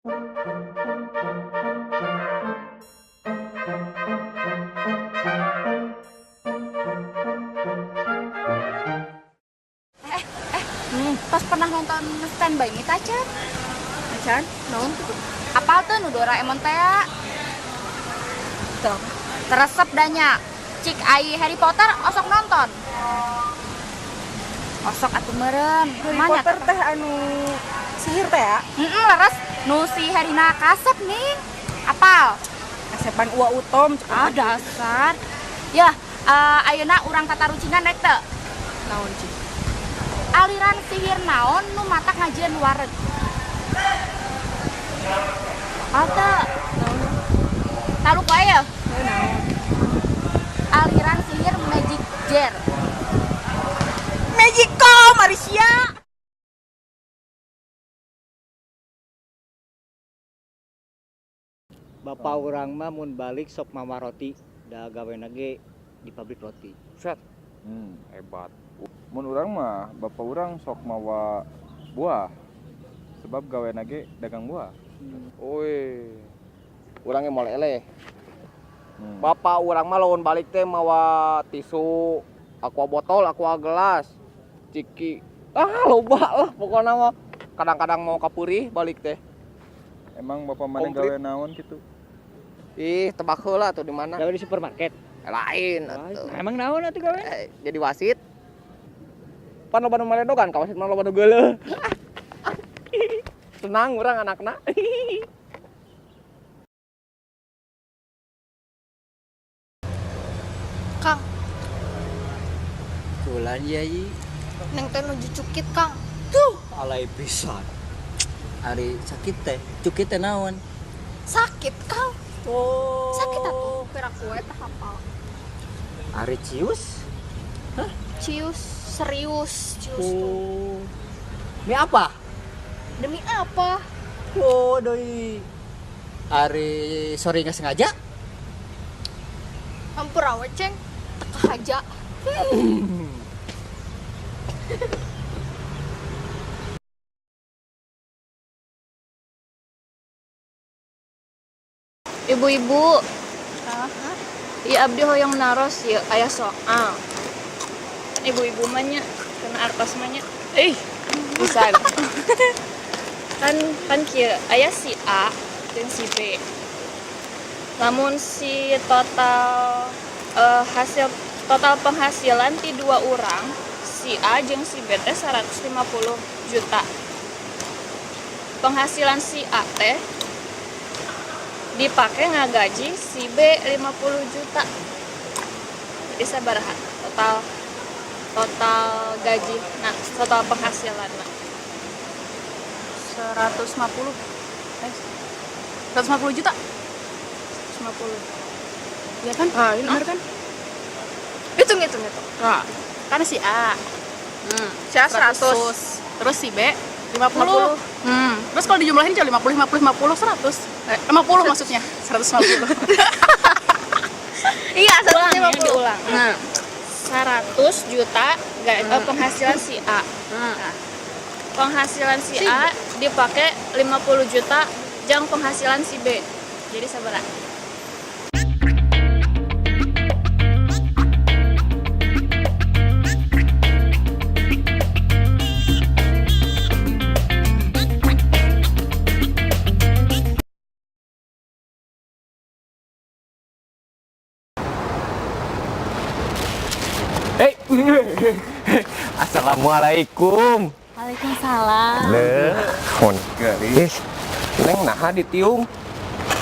Pas pernah nonton Stand By Me Tacan? Acan? Naon? Apal tuh nu Doraemon teh? Tuh, teresep danya. Cik ai Harry Potter osok nonton. Osok atuh meureun. Harry Potter teh anu sihir teh ya? Leres nu si Harina kasep nih. Apal? Kasepan Ua Utom. Ah dasar. Ya, ayeuna urang tatarucingan rek teu. Naon cik? Aliran sihir naon nu matak ngajieun wareg. Alta. Taluk wae ya? Naon? Aliran sihir Magic Jar. Magico, Marisya. Bapak urang mah mun balik sok mawa roti da gawena ge di pabrik roti. Set. Hebat. Mun urang mah bapak urang sok mawa buah. Sebab gaweana ge dagang buah. Woi, urangnya mau leleh. Bapak urang mah lawan balik teh mawa tisu, aqua botol, aqua gelas, ciki. Loba lah pokoknya mah. Kadang-kadang mau kapurih balik teh. Emang bapak mana Komplit. gawe naon gitu? Ih, tebak heula tuh di mana? Gawe di supermarket. Lain atuh. Emang naon atuh gawe? Jadi wasit. Pan loba nu meledogan, ka wasit mah loba nu geuleuh. Senang urang anakna. Kang, Kulan yai neng teh nuju cukit, Kang. alay pisan. Ari sakit teh, cukit teh naon? Sakit, Kang. Oh. Sakit atuh. Pira kue teh hafal. Ari cius? Cius, serius, cius tuh. Oh. Mi apa? Demi apa? Oh, doi. Ari sorry nggak sengaja? Hampura we, Ceng. Teka haja. Ibu-ibu, iya abdi hoyong naros ya aya soal. Ibu-ibu manya kena artos manya. Bisa. kan kieu aya si A jeung si B. Namun si hasil total penghasilan ti dua orang, si A jeung si B teh 150 juta. Penghasilan si A teh dipake ngagaji si B 50 juta. Jadi sabaraha total gaji, nah total penghasilan 150 juta. 150. Ya kan? Ini bener kan? Hitung. Nah, Kan si A. si A 100. Terus si B 50. Terus kalau dijumlahin jadi 50, 100. 50 maksudnya. 150. Iya, Ulang ya, 150. diulang. Nah, 100 juta penghasilan si A. Nah, penghasilan si A dipakai 50 juta jang penghasilan si B. Jadi sabaraha? Assalamualaikum. Waalaikumsalam. Mun geus. Neng naha ditiung?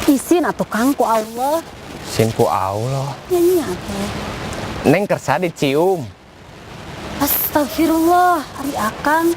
Isin atuh Kang ku Allah. Sin ku Allah. Nyanyi atuh. Neng kersa dicium. Astagfirullah, ari Akang.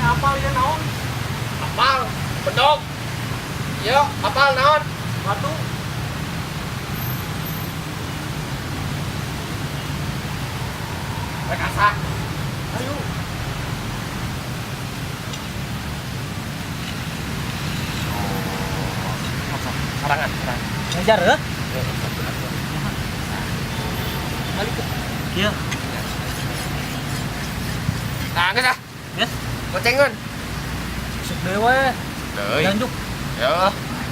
Apal ya naon? Apal, bedog. Yuk, apal naon? Batu. Rek asa. Ayo. Sarangan. Ngejar ya? Iya. Nah, geus ah. Geus. Gocengeun. Sok dewe. Deui. Lanjut. Yo.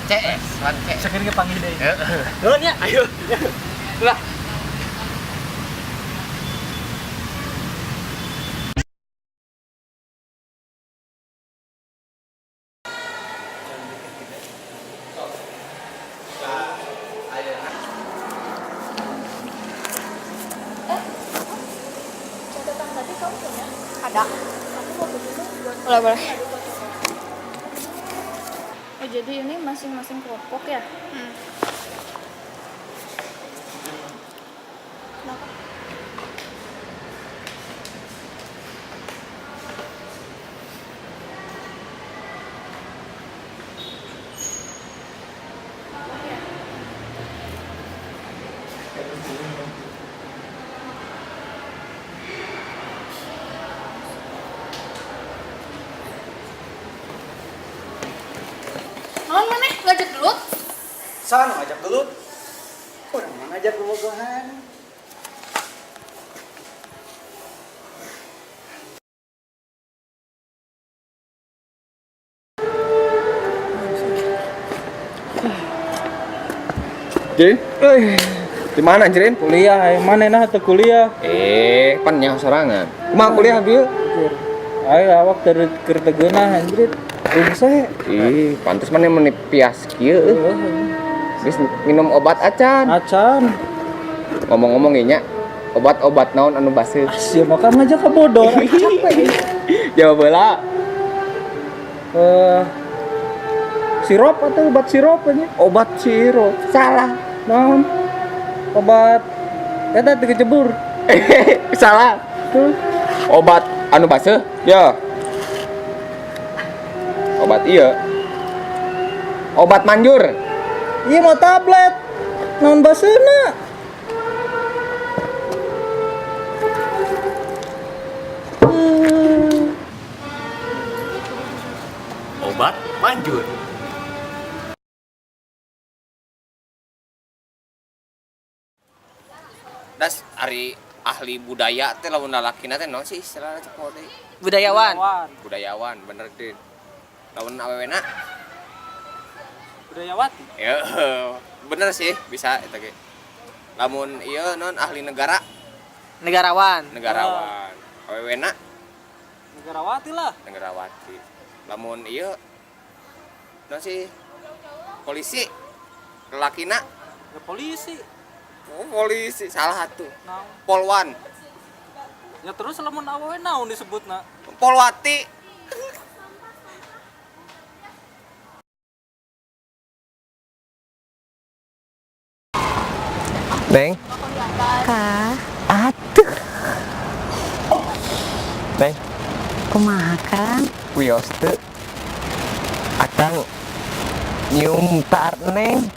CS, wan CS. Sakeun ge panggil deui. Heeh. Heun ya. Ayo. Ulah. Catatan tadi kamu punya? Ada. Aku mau begini. Boleh. Oh, jadi ini masing-masing kelompok ya? Kenapa? Naon maneh ngajak dulu? Sana ngajak dulu. Orang mah ngajak bobogohan. Jin. Di mana Jin? Kuliah, mana nah teu kuliah? Pan nyaho sorangan. Kumaha kuliah bieu? Ayo awak keur tegeunah anjir. Rungse. Ih, pantes maneh menipias kieu. Geus minum obat acan. Acan. Ngomong-ngomong ieu nya, obat-obat naon anu baseuh? Sia makan ngajak ka bodoh. Capek. Jawab heula. Sirop atau obat sirop ini? Obat sirup. Salah. Naon? Obat eta teu kecebur. Salah. Tuh. Obat anu baseuh? Ya. Obat ieu. Obat manjur. Iya mau tablet. Naon baseuna? Obat manjur. Das ari ahli budaya teh lamun lalakina teh naon sih istilahna cek deui? Budayawan. Budayawan bener deh. Lamun awewena Budayawati. ya bener sih bisa eta ge. Lamun ieu non ahli negara, Negarawan. negarawan. Awewena Negarawati lah. negrawati. Lamun ieu non sih polisi lelakina Ya polisi. oh, polisi salah satu Naon? polwan Ya terus lamun awewe naon disebutna? polwati Neng Kak, Neng kumaha Kang? wios teu akang nyium tar Neng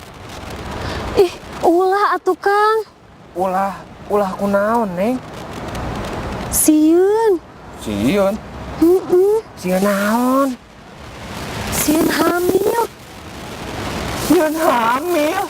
Ih, ulah atuh Kang. ulah kunaon Neng Sieun. sieun sieun naon Sieun hamil. sieun hamil